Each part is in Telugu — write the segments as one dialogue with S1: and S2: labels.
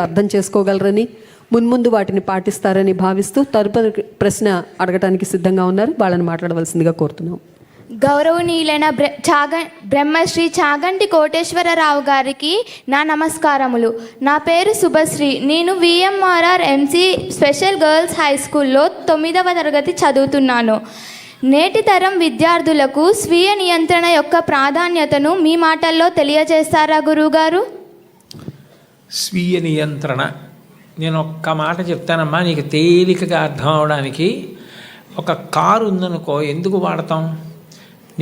S1: అర్థం చేసుకోగలరని మున్ముందు వాటిని పాటిస్తారని భావిస్తూ తదుపరి ప్రశ్న అడగటానికి సిద్ధంగా ఉన్నారు. వాళ్ళని మాట్లాడవలసిందిగా కోరుతున్నాం.
S2: గౌరవనీయులైన బ్రహ్మశ్రీ చాగంటి కోటేశ్వరరావు గారికి నా నమస్కారములు. నా పేరు శుభశ్రీ. నేను విఎంఆర్ఆర్ ఎంసీ స్పెషల్ గర్ల్స్ హై స్కూల్లో 9వ తరగతి చదువుతున్నాను. నేటి తరం విద్యార్థులకు స్వీయ నియంత్రణ యొక్క ప్రాధాన్యతను మీ మాటల్లో తెలియజేస్తారా గురువుగారు?
S3: స్వీయ నియంత్రణ నేను ఒక్క మాట చెప్తానమ్మా, నీకు తేలికగా అర్థం అవడానికి. ఒక కారు ఉందనుకో, ఎందుకు వాడతాం?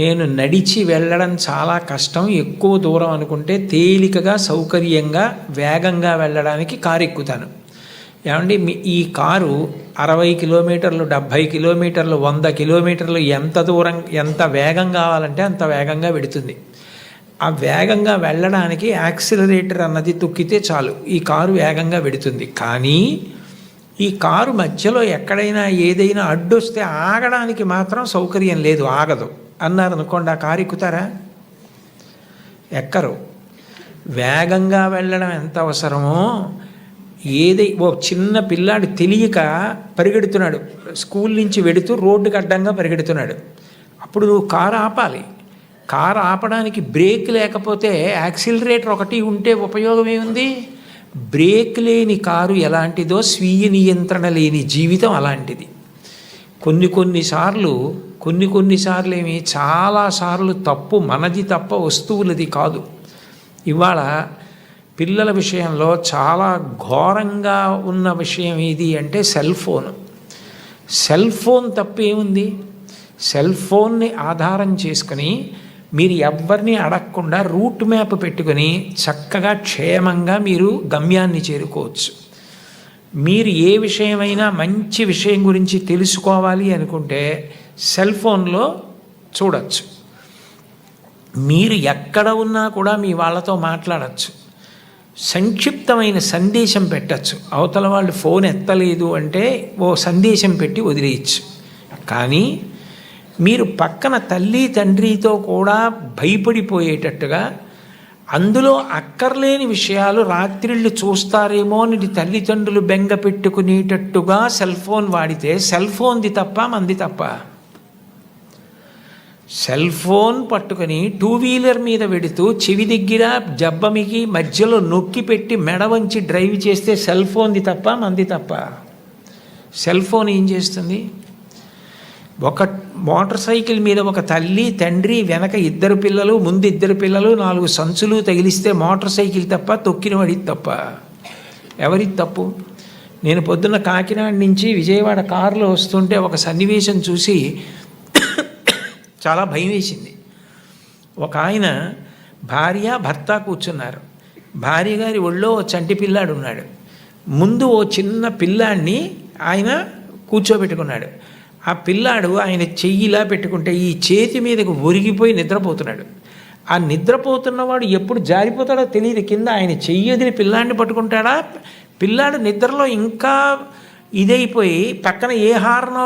S3: నేను నడిచి వెళ్ళడం చాలా కష్టం, ఎక్కువ దూరం అనుకుంటే తేలికగా సౌకర్యంగా వేగంగా వెళ్ళడానికి కారు ఎక్కుతాను. ఏమండి, ఈ కారు 60 కిలోమీటర్లు, 70 కిలోమీటర్లు, 100 కిలోమీటర్లు ఎంత దూరం ఎంత వేగం కావాలంటే అంత వేగంగా వెడుతుంది. ఆ వేగంగా వెళ్ళడానికి యాక్సిలరేటర్ అన్నది తొక్కితే చాలు, ఈ కారు వేగంగా వెడుతుంది. కానీ ఈ కారు మధ్యలో ఎక్కడైనా ఏదైనా అడ్డొస్తే ఆగడానికి మాత్రం సౌకర్యం లేదు, ఆగదు అన్నారనుకోండి, ఆ కారు ఎక్కుతారా? ఎక్కరు. వేగంగా వెళ్ళడం ఎంత అవసరమో, ఓ చిన్న పిల్లాడు తెలియక పరిగెడుతున్నాడు, స్కూల్ నుంచి వెడుతూ రోడ్డుకి అడ్డంగా పరిగెడుతున్నాడు, అప్పుడు నువ్వు కారు ఆపాలి. కారు ఆపడానికి బ్రేక్ లేకపోతే యాక్సిలరేటర్ ఒకటి ఉంటే ఉపయోగం ఏముంది? బ్రేక్ లేని కారు ఎలాంటిదో స్వీయ నియంత్రణ లేని జీవితం అలాంటిది. కొన్నిసార్లు ఏమి చాలాసార్లు తప్పు మనది తప్ప వస్తువులది కాదు. ఇవాళ పిల్లల విషయంలో చాలా ఘోరంగా ఉన్న విషయం ఏది అంటే సెల్ ఫోన్. సెల్ ఫోన్ తప్పేముంది? సెల్ ఫోన్ని ఆధారం చేసుకుని మీరు ఎవరిని అడగకుండా రూట్ మ్యాప్ పెట్టుకొని చక్కగా క్షేమంగా మీరు గమ్యాన్ని చేరుకోవచ్చు. మీరు ఏ విషయమైనా మంచి విషయం గురించి తెలుసుకోవాలి అనుకుంటే సెల్ ఫోన్లో చూడవచ్చు. మీరు ఎక్కడ ఉన్నా కూడా మీ వాళ్ళతో మాట్లాడచ్చు, సంక్షిప్తమైన సందేశం పెట్టచ్చు. అవతల వాళ్ళు ఫోన్ ఎత్తలేదు అంటే ఓ సందేశం పెట్టి వదిలేయచ్చు. కానీ మీరు పక్కన తల్లి తండ్రితో కూడా భయపడిపోయేటట్టుగా అందులో అక్కర్లేని విషయాలు రాత్రిళ్ళు చూస్తారేమో అని తల్లిదండ్రులు బెంగ పెట్టుకునేటట్టుగా సెల్ ఫోన్ వాడితే సెల్ ఫోన్ది తప్ప మంది తప్ప? సెల్ ఫోన్ పట్టుకొని 2 వీలర్ మీద వెడుతూ చెవి దగ్గర జబ్బమికి మధ్యలో నొక్కి పెట్టి మెడ వంచి డ్రైవ్ చేస్తే సెల్ ఫోన్ది తప్ప మంది తప్ప? సెల్ ఫోన్ ఏం చేస్తుంది? ఒక మోటార్ సైకిల్ మీద ఒక తల్లి తండ్రి, వెనక 2 పిల్లలు, ముందు 2 పిల్లలు, 4 సంచులు తగిలిస్తే మోటార్ సైకిల్ తప్ప, తొక్కిన వాడిది తప్ప? ఎవరిది తప్పు? నేను పొద్దున్న కాకినాడ నుంచి విజయవాడ కారులో వస్తుంటే ఒక సన్నివేశం చూసి చాలా భయం వేసింది. ఒక ఆయన భార్య భర్త కూర్చున్నారు. భార్య గారి ఒళ్ళో ఓ చంటి పిల్లాడు ఉన్నాడు. ముందు ఓ చిన్న పిల్లాడిని ఆయన కూర్చోబెట్టుకున్నాడు. ఆ పిల్లాడు ఆయన చెయ్యిలా పెట్టుకుంటే ఈ చేతి మీదకు ఒరిగిపోయి నిద్రపోతున్నాడు. ఆ నిద్రపోతున్నవాడు ఎప్పుడు జారిపోతాడో తెలియదు, కింద ఆయన చెయ్యి వదిలి పిల్లాడిని పట్టుకుంటాడా? పిల్లాడు నిద్రలో ఇంకా ఇదైపోయి పక్కన ఏ హార్నో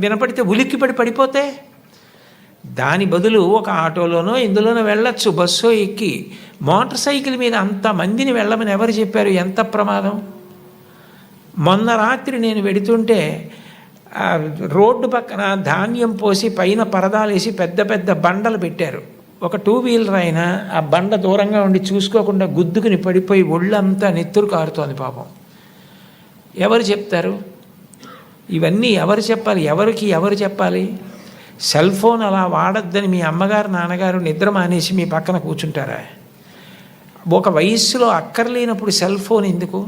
S3: వినపడితే ఉలిక్కిపడి పడిపోతే దాని బదులు ఒక ఆటోలోనో ఇందులోనో వెళ్ళచ్చు, బస్సో ఎక్కి. మోటార్ సైకిల్ మీద అంతమందిని వెళ్ళమని ఎవరు చెప్పారు? ఎంత ప్రమాదం! మొన్న రాత్రి నేను వెడుతుంటే రోడ్డు పక్కన ధాన్యం పోసి పైన పరదాలేసి పెద్ద పెద్ద బండలు పెట్టారు. ఒక 2 వీలర్ అయినా ఆ బండ దూరంగా ఉండి చూసుకోకుండా గుద్దుకుని పడిపోయి ఒళ్ళంతా నెత్తురు కారుతోంది పాపం. ఎవరు చెప్తారు? ఇవన్నీ ఎవరు చెప్పాలి? ఎవరు చెప్పాలి? సెల్ ఫోన్ అలా వాడద్దని మీ అమ్మగారు నాన్నగారు నిద్ర మానేసి మీ పక్కన కూర్చుంటారా? ఒక వయస్సులో అక్కర్లేనప్పుడు సెల్ ఫోన్ ఎందుకు?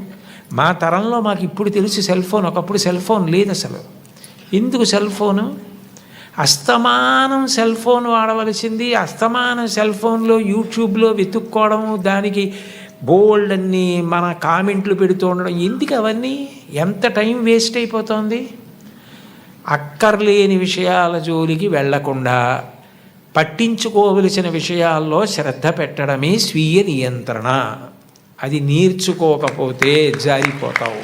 S3: మా తరంలో మాకు ఇప్పుడు తెలుసు సెల్ ఫోన్, ఒకప్పుడు సెల్ ఫోన్ లేదు అసలు. ఎందుకు సెల్ ఫోను? అస్తమానం సెల్ ఫోన్ వాడవలసింది, అస్తమానం సెల్ ఫోన్లో యూట్యూబ్లో వెతుక్కోవడము, దానికి బోల్డ్ అన్ని మన కామెంట్లు పెడుతూ ఉండడం, ఎందుకు అవన్నీ? ఎంత టైం వేస్ట్ అయిపోతుంది? అక్కర్లేని విషయాల జోలికి వెళ్లకుండా పట్టించుకోవలసిన విషయాల్లో శ్రద్ధ పెట్టడమే స్వీయ నియంత్రణ. అది నేర్చుకోకపోతే జారిపోతావు.